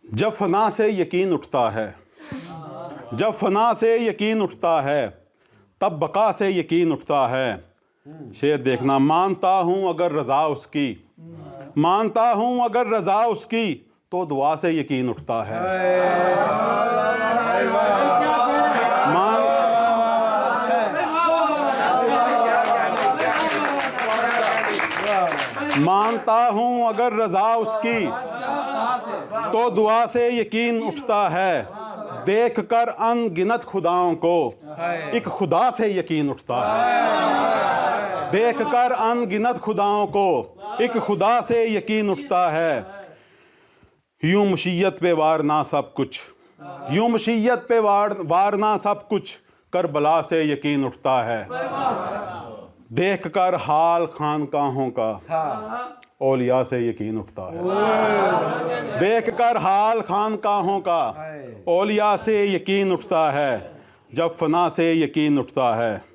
जब फना से यकीन उठता है, जब फना से यकीन उठता है, तब बका से यकीन उठता है। शेर देखना, मानता हूँ अगर रज़ा उसकी, मानता हूँ अगर रज़ा उसकी, तो दुआ से यकीन उठता है। मानता हूँ अगर रज़ा उसकी, तो दुआ से यकीन उठता है। देख कर अनगिनत खुदाओं को, एक खुदा से यकीन उठता है। देख कर अनगिनत खुदाओं को, एक खुदा से यकीन उठता है। यूं मुशीयत पे वारना सब कुछ, यूं मुशीयत पे वारना सब कुछ, करबला से यकीन उठता है। देख कर हाल खानकाहों का, औलिया से यकीन उठता है। देख कर हाल खानकाहों का, औलिया से यकीन उठता है। जब फना से यकीन उठता है।